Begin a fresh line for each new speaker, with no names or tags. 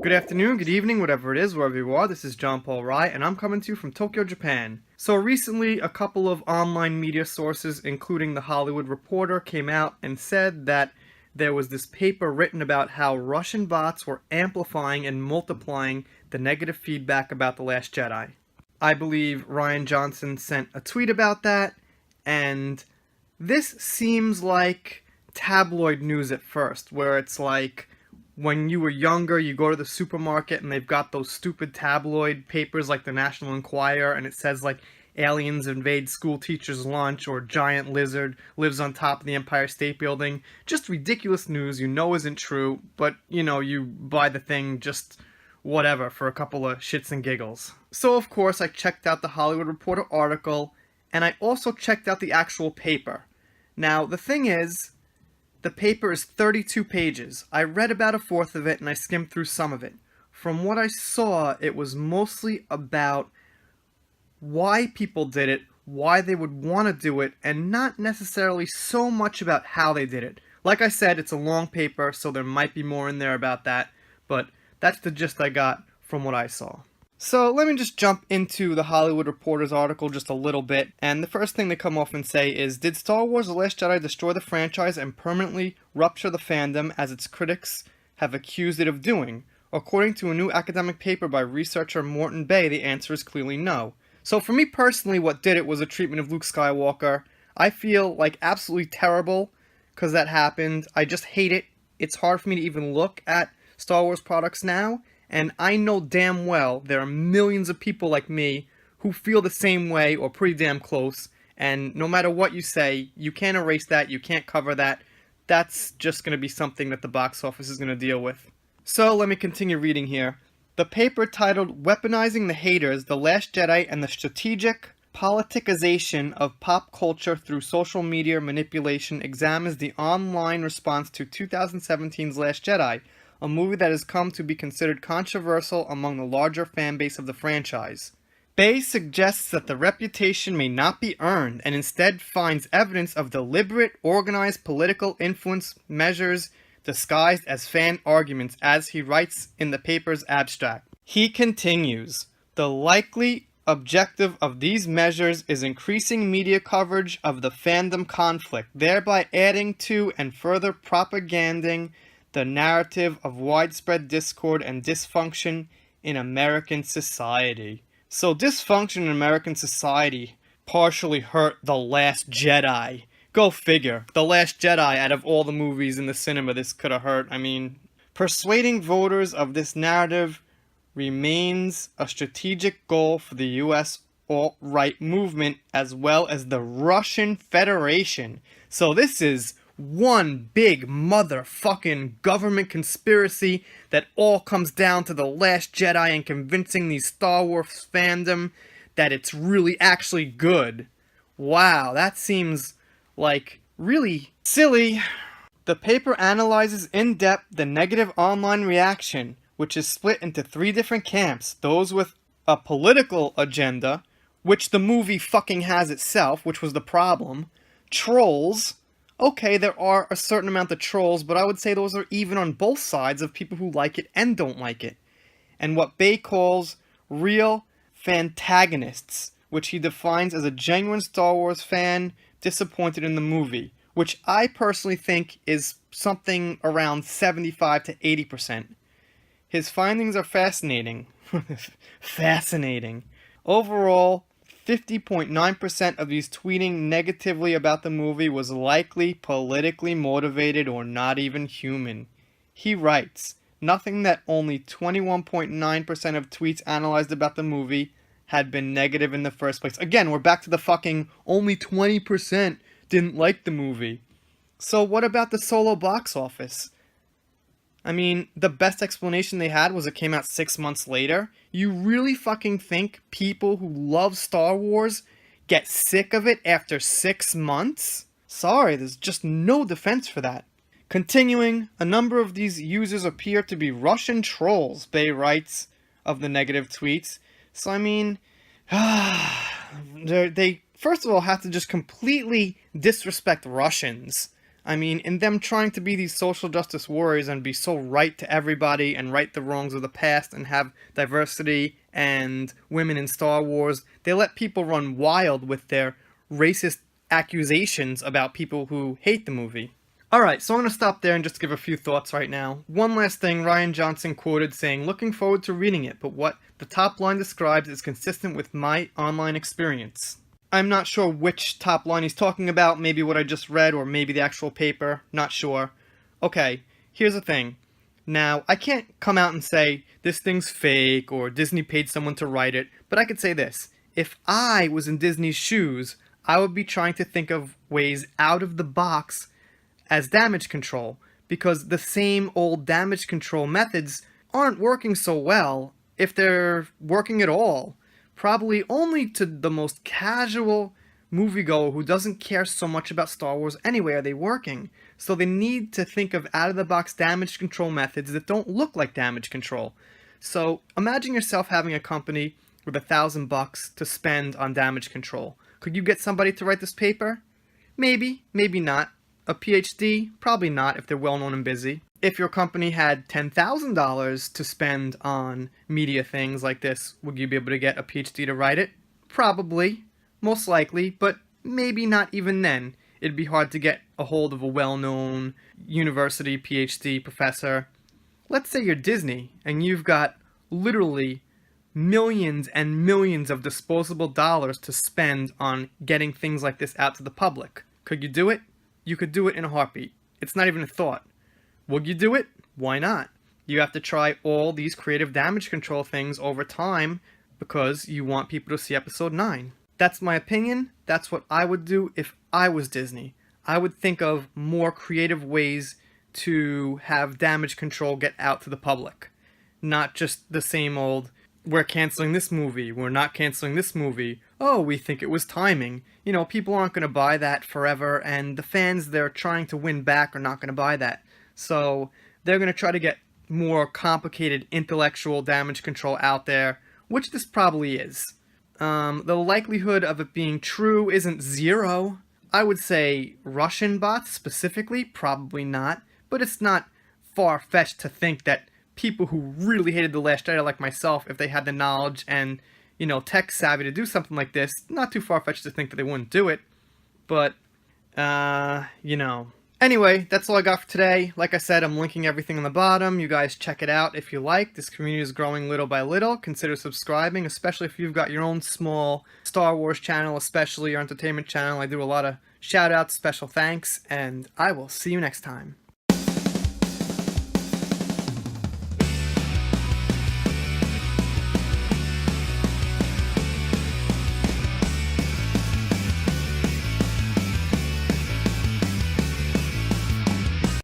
Good afternoon, good evening, whatever it is, wherever you are. This is John Paul Rai, and I'm coming to you from Tokyo, Japan. So recently, a couple of online media sources, including The Hollywood Reporter, came out and said that there was this paper written about how Russian bots were amplifying and multiplying the negative feedback about The Last Jedi. I believe Ryan Johnson sent a tweet about that, and this seems like tabloid news at first, where it's like, when you were younger, you go to the supermarket and they've got those stupid tabloid papers like the National Enquirer, and it says like aliens invade school teachers' lunch or giant lizard lives on top of the Empire State Building. Just ridiculous news you know isn't true, but you buy the thing just whatever for a couple of shits and giggles. So of course I checked out the Hollywood Reporter article, and I also checked out the actual paper. Now the thing is, the paper is 32 pages. I read about a fourth of it and I skimmed through some of it. From what I saw, it was mostly about why people did it, why they would want to do it, and not necessarily so much about how they did it. Like I said, it's a long paper, so there might be more in there about that, but that's the gist I got from what I saw. So let me just jump into the Hollywood Reporter's article just a little bit, and the first thing they come off and say is, did Star Wars The Last Jedi destroy the franchise and permanently rupture the fandom as its critics have accused it of doing? According to a new academic paper by researcher Morton Bay, the answer is clearly no. So for me personally, what did it was a treatment of Luke Skywalker. I feel like absolutely terrible because that happened. I just hate it. It's hard for me to even look at Star Wars products now. And I know damn well there are millions of people like me who feel the same way or pretty damn close. And no matter what you say, you can't erase that, you can't cover that. That's just going to be something that the box office is going to deal with. So let me continue reading here. The paper titled Weaponizing the Haters, The Last Jedi and the Strategic Politicization of Pop Culture Through Social Media Manipulation examines the online response to 2017's Last Jedi, a movie that has come to be considered controversial among the larger fan base of the franchise. Bay suggests that the reputation may not be earned and instead finds evidence of deliberate, organized political influence measures disguised as fan arguments, as he writes in the paper's abstract. He continues, the likely objective of these measures is increasing media coverage of the fandom conflict, thereby adding to and further propaganding the narrative of widespread discord and dysfunction in American society. So dysfunction in American society partially hurt The Last Jedi. Go figure. The Last Jedi, out of all the movies in the cinema this could have hurt. I mean, persuading voters of this narrative remains a strategic goal for the US alt-right movement as well as the Russian Federation. So this is one big motherfucking government conspiracy that all comes down to The Last Jedi and convincing these Star Wars fandom that it's really actually good. Wow, that seems like really silly. The paper analyzes in depth the negative online reaction, which is split into three different camps. Those with a political agenda, which the movie fucking has itself, which was the problem. Trolls. Okay, there are a certain amount of trolls, but I would say those are even on both sides of people who like it and don't like it. And what Bay calls real fantagonists, which he defines as a genuine Star Wars fan disappointed in the movie, which I personally think is something around 75 to 80%. His findings are fascinating. Fascinating. Overall, 50.9% of these tweeting negatively about the movie was likely politically motivated or not even human. He writes, nothing that only 21.9% of tweets analyzed about the movie had been negative in the first place. Again, we're back to the fucking only 20% didn't like the movie. So what about the solo box office? I mean, the best explanation they had was it came out 6 months later. You really fucking think people who love Star Wars get sick of it after 6 months? Sorry, there's just no defense for that. Continuing, a number of these users appear to be Russian trolls, Bay writes of the negative tweets. So I mean, they first of all have to just completely disrespect Russians. I mean, in them trying to be these social justice warriors and be so right to everybody and right the wrongs of the past and have diversity and women in Star Wars, they let people run wild with their racist accusations about people who hate the movie. Alright, so I'm going to stop there and just give a few thoughts right now. One last thing, Rian Johnson quoted saying, "Looking forward to reading it, but what the top line describes is consistent with my online experience." I'm not sure which top line he's talking about, maybe what I just read or maybe the actual paper, not sure. Okay, here's the thing. Now, I can't come out and say this thing's fake or Disney paid someone to write it, but I could say this. If I was in Disney's shoes, I would be trying to think of ways out of the box as damage control, because the same old damage control methods aren't working so well, if they're working at all. Probably only to the most casual moviegoer who doesn't care so much about Star Wars anyway are they working. So they need to think of out-of-the-box damage control methods that don't look like damage control. So imagine yourself having a company with $1,000 to spend on damage control. Could you get somebody to write this paper? Maybe, maybe not. A PhD? Probably not if they're well-known and busy. If your company had $10,000 to spend on media things like this, would you be able to get a PhD to write it? Probably. Most likely, but maybe not even then. It'd be hard to get a hold of a well-known university PhD professor. Let's say you're Disney, and you've got literally millions and millions of disposable dollars to spend on getting things like this out to the public. Could you do it? You could do it in a heartbeat. It's not even a thought. Would you do it? Why not? You have to try all these creative damage control things over time because you want people to see episode 9. That's my opinion. That's what I would do if I was Disney. I would think of more creative ways to have damage control get out to the public. Not just the same old, we're canceling this movie, we're not canceling this movie, oh, we think it was timing. You know, people aren't going to buy that forever, and the fans they're trying to win back are not going to buy that. So they're going to try to get more complicated intellectual damage control out there, which this probably is. The likelihood of it being true isn't zero. I would say Russian bots specifically, probably not, but it's not far-fetched to think that people who really hated The Last Jedi like myself, if they had the knowledge and, you know, tech savvy to do something like this, not too far-fetched to think that they wouldn't do it. But, you know. Anyway, that's all I got for today. Like I said, I'm linking everything on the bottom. You guys check it out if you like. This community is growing little by little. Consider subscribing, especially if you've got your own small Star Wars channel, especially your entertainment channel. I do a lot of shout-outs, special thanks, and I will see you next time.